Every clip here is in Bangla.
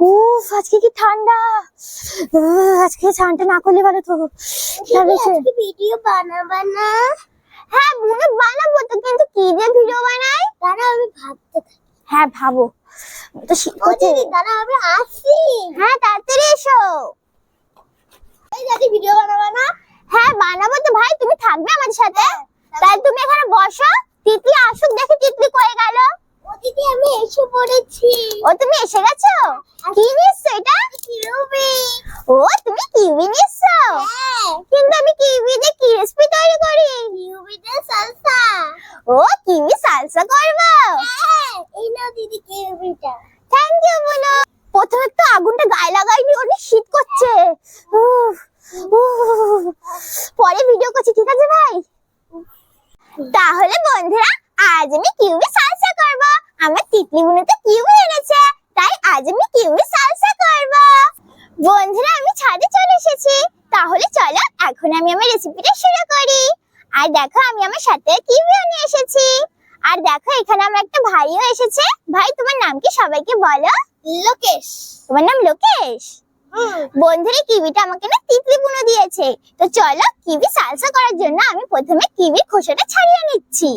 উফ আজকে কি ঠান্ডা। আজকে স্নানটা না করলে ভালো তো। আজকে ভিডিও বানাবা না? হ্যাঁ মনে বানাবো তো, কিন্তু কি দিয়ে ভিডিও বানাই দাঁড়া আমি ভাবতে থাকি। হ্যাঁ ভাবো তো শীত করছে। দাঁড়া আমি আসি। হ্যাঁ তাড়াতাড়ি এসো। এই দাদি ভিডিও বানাবা না? হ্যাঁ বানাবো তো ভাই, তুমি থাকবে আমাদের সাথে। তাই তুমি এখানে বসো, তিতলি আসুক, দেখি তিতলি কয়ে গেল। ও দিদি আমি এসে পড়েছি। ও তুমি এসে গেছো? কি নিচ্ছো এটা? কিউবি। ও তুমি কিউবি নিচ্ছো? হ্যাঁ কিন্তু আমি কিউবি দিয়ে কি রেসিপি তৈরি করি? কিউবিতে সালসা। ও কিউবি সালসা করবো? হ্যাঁ এই নাও দিদি কিউবিটা। থ্যাংক ইউ বলো। প্রথমে তো আগুনটা গায়ে লাগাইনি, অনেক শীত করছে। উফ, উফ। পরে ভিডিও করছি, ঠিক আছে ভাই? তাহলে বন্ধুরা আজ আমি কিউবি সালসা করব। আমার তিতলি বুনু তো কিউবি এনেছে, তাই আজ আমি কিউবি সালসা করব। বন্ধুরা আমি ছাদে চলে এসেছি, তাহলে চলো এখন আমি আমার রেসিপিটা শুরু করি। আর দেখো আমি আমার সাথে কিউবিও নিয়ে এসেছি। আর দেখো এখানে আমার একটা ভাইও এসেছে। ভাই তোমার নাম কি সবাইকে বলো? লোকেশ। তোমার নাম লোকেশ? বন্ধুরা কিউবিটা আমাকে না তিতলি বুনো দিয়েছে। তো চলো কিউবি সালসা করার জন্য আমি প্রথমে কিউবির খোসাটা ছাড়িয়ে নিচ্ছি।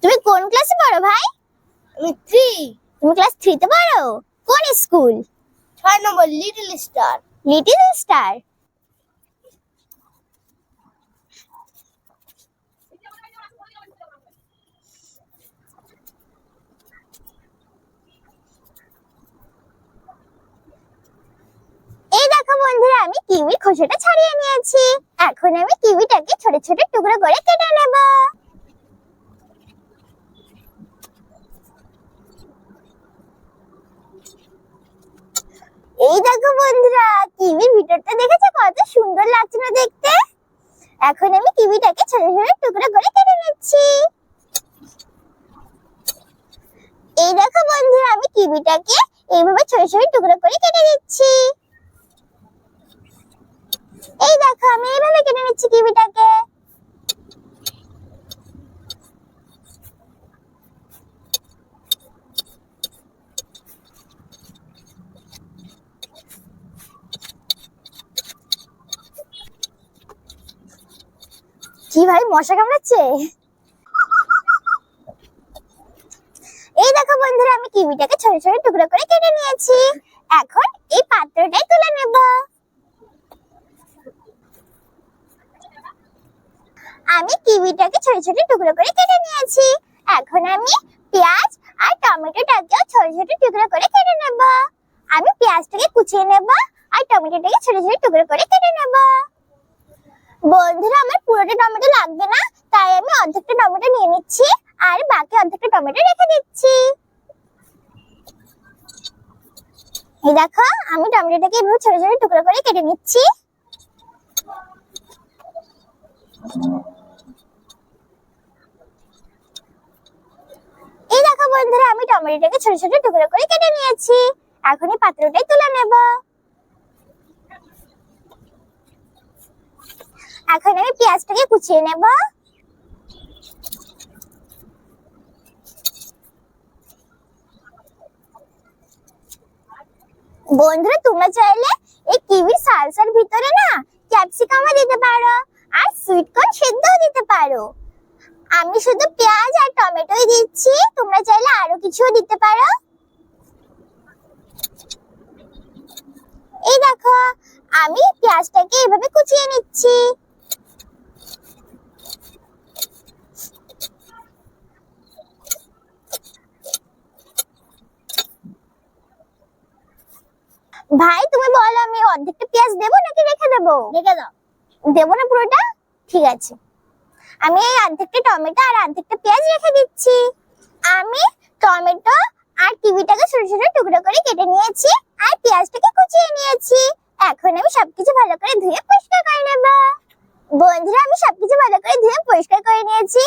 তুমি কোন ক্লাসে পড়ো ভাই? আমি 3 তুমি ক্লাস 3 তে পড়ো? কোন স্কুল? 6 নম্বর লিটল স্টার। Little star. এই দেখো বন্ধুরা আমি কিউবির খোসাটা ছাড়িয়ে নিয়েছি। এখন আমি কিউবিটাকে ছোট ছোট টুকরো করে কেটে নেব। এই দেখো বন্ধুরা কিউবির ভিতরটা দেখেছো কত সুন্দর লাগছে না দেখতে? এখন আমি কিউবিটাকে ছোট ছোট টুকরো করে কেটে নিচ্ছি। এই দেখো বন্ধুরা আমি কিউবিটাকে এইভাবে ছোট ছোট টুকরো করে কেটে নিচ্ছি। এই দেখো আমি এইভাবে কেটে নিচ্ছি কিউবিটাকে। কি ভাই মশা কামড়াচ্ছে? এই দেখো বন্ধুরা আমি কিউবিটাকে ছোট ছোট টুকরো করে কেটে নিয়েছি। এখন এই পাত্রটাই তুলে নেব। আমি কিউবিটাকে ছোট ছোট টুকরো করে কেটে নিয়েছি। এখন আমি পেঁয়াজ আর টমেটোটাকেও ছোট ছোট টুকরো করে কেটে নেব। আমি পেঁয়াজটাকে কুচিয়ে নেব আর টমেটোটাকে ছোট ছোট টুকরো করে কেটে নেব। বন্ধুরা আমার পুরোটা টমেটো লাগবে না, তাই আমি অর্ধেকটা টমেটো নিয়ে নিচ্ছি আর বাকি অর্ধেকটা টমেটো রেখে দিচ্ছি। এই দেখো আমি টমেটোটাকে এভাবে ছোট ছোট টুকরো করে কেটে নিচ্ছি। এই দেখো বন্ধুরা আমি টমেটোটাকে ছোট ছোট টুকরো করে কেটে নিয়েছি। এখন এই পাত্রটাই তুলে নেব। এখন আমি পেঁয়াজটাকে কুচিয়ে নেব। বন্ধুরা তোমরা চাইলে এই কিউবি সালসার ভিতরে না ক্যাপসিকামও দিতে পারো আর সুইট কর্ন সেদ্ধও দিতে পারো। আমি শুধু পেঁয়াজ আর টমেটোই দিচ্ছি, তোমরা চাইলে আরো কিছুও দিতে পারো। এই দেখো আমি পেঁয়াজটাকে এভাবে কুচিয়ে নিচ্ছি। ভাই তুমি বলো আমি অর্ধেকটা পেঁয়াজ দেবো নাকি রেখে দেবো? রেখে দাও। দেবো না পুরোটা? ঠিক আছে, আমি এই অর্ধেকটা টমেটো আর অর্ধেকটা পেঁয়াজ রেখে দিচ্ছি। আমি টমেটো আর কিউবিটাকে ছোট ছোট টুকরো করে কেটে নিয়েছি আর পেঁয়াজটাকে কুচিয়ে নিয়েছি। এখন আমি সবকিছু ভালো করে ধুয়ে পরিষ্কার করে নেব। বন্ধুরা আমি সবকিছু ভালো করে ধুয়ে পরিষ্কার করে নিয়েছি।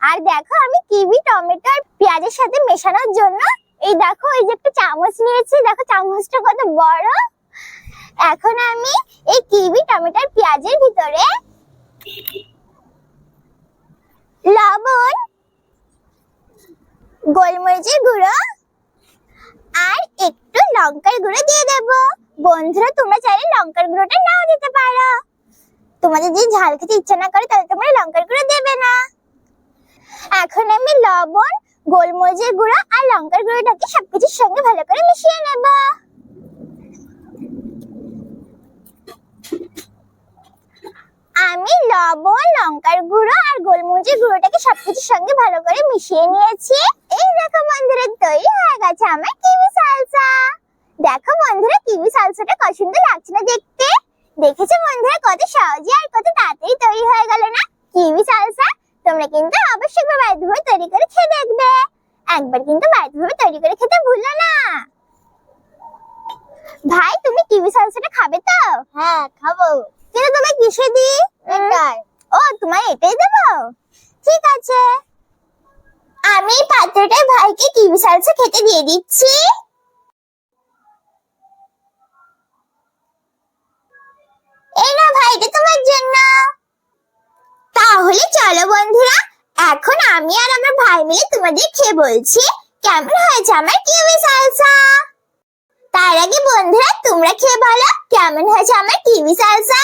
আর দেখো আমি কিউবি টমেটো আর পেঁয়াজের সাথে মেশানোর জন্য এই দেখো এই যে একটা চামচ নিয়েছি, দেখো চামচটা কত বড়। এখন আমি এই কিউবি টমেটো আর পেঁয়াজের ভিতরে লবণ, গোলমরিচের গুঁড়ো একটু লঙ্কার গুঁড়ো দিয়ে দেব। বন্ধুরা তোমরা চাইলে লঙ্কার গুঁড়োটা নাও দিতে পারো। তোমাদের যদি ঝাল খেতে ইচ্ছা না করে তাহলে তোমরা লঙ্কার গুঁড়ো দেবে না। এখন আমি লবণ, গোলমরিচের গুঁড়ো আর লঙ্কার গুঁড়োটাকে সবকিছুর সঙ্গে ভালো করে মিশিয়ে নেব। আমি লবণ, লঙ্কার গুঁড়ো আর গোলমরিচের গুঁড়োটাকে সবকিছুর সঙ্গে ভালো করে মিশিয়ে নিয়েছি। এই দেখো বন্ধুরা, তৈরি হয়ে গেছে আমার কিউই সালসা। দেখো বন্ধুরা, কিউই সালসাটা কত সুন্দর লাগছে না দেখতে? দেখেছো বন্ধুরা কত সহজে আর কত তাড়াতাড়ি তৈরি হয়ে গেল না কিউই সালসা? তোমরা কিন্তু অবশ্যই বাড়িতে ভাবে তৈরি করে খেয়ে দেখবে। একবার কিন্তু বাড়িতে ভাবে তৈরি করে খেতে ভুলো না। ভাই তুমি কিউই সালসাটা খাবে তো? হ্যাঁ খাবো। কিন্তু তুমি কিসে দি? এটাই। ও তোমায় এটাই দেবো? ঠিক আছে, আমি এই পাত্রটায় ভাইকে কিউই সালসা খেতে দিয়ে দিচ্ছি। এই না ভাই, এটা তোমার জন্য। তাহলে চলো বন্ধুরা, এখন আমি আর আমার ভাই মিলে তোমাদের খেয়ে বলছি কেমন হয়েছে আমার কিউই সালসা। তার আগে বন্ধুরা তোমরা খেয়ে বলো কেমন হয়েছে আমার কিউই সালসা।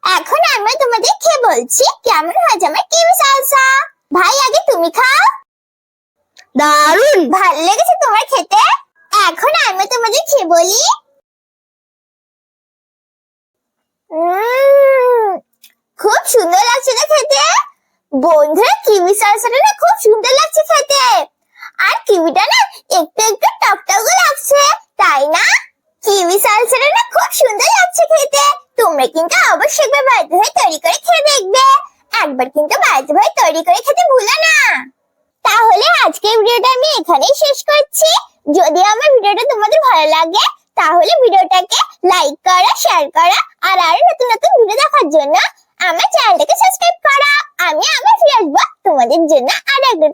এখন আমরা তোমাদের খেয়ে বলছি কেমন হয়েছে আমার কিউই সালসা। ভাই আগে তুমি খাও। দারুণ ভালো লেগেছে তোমার খেতে? এখন আমি তোমাদের খেয়ে বলি। খুব সুন্দর লাগছে না খেতে? বন্ধুরা কিউই সালসাটা না খুব সুন্দর লাগছে খেতে। আর কিউইটা না একটু একটু টকটকও লাগছে, তাই না? কিউই সালসাটা না খুব সুন্দর লাগছে খেতে। তোমরা কিন্তু অবশ্যই একবার বাড়িতে হয়ে তৈরি করে খেয়ে দেখবে। একবার কিন্তু বাড়িতে হয়ে তৈরি করে খেতে ভুলো না। তাহলে আজকের ভিডিওটা আমি এখানেই শেষ করছি। যদি আমার ভিডিওটা তোমাদের ভালো লাগে তাহলে ভিডিওটাকে লাইক করা, শেয়ার করা আর আরো নতুন নতুন ভিডিও দেখার জন্য আমার চ্যানেলটাকে সাবস্ক্রাইব করা। আমি আবার ফিরে আসবো তোমাদের জন্য আর একটা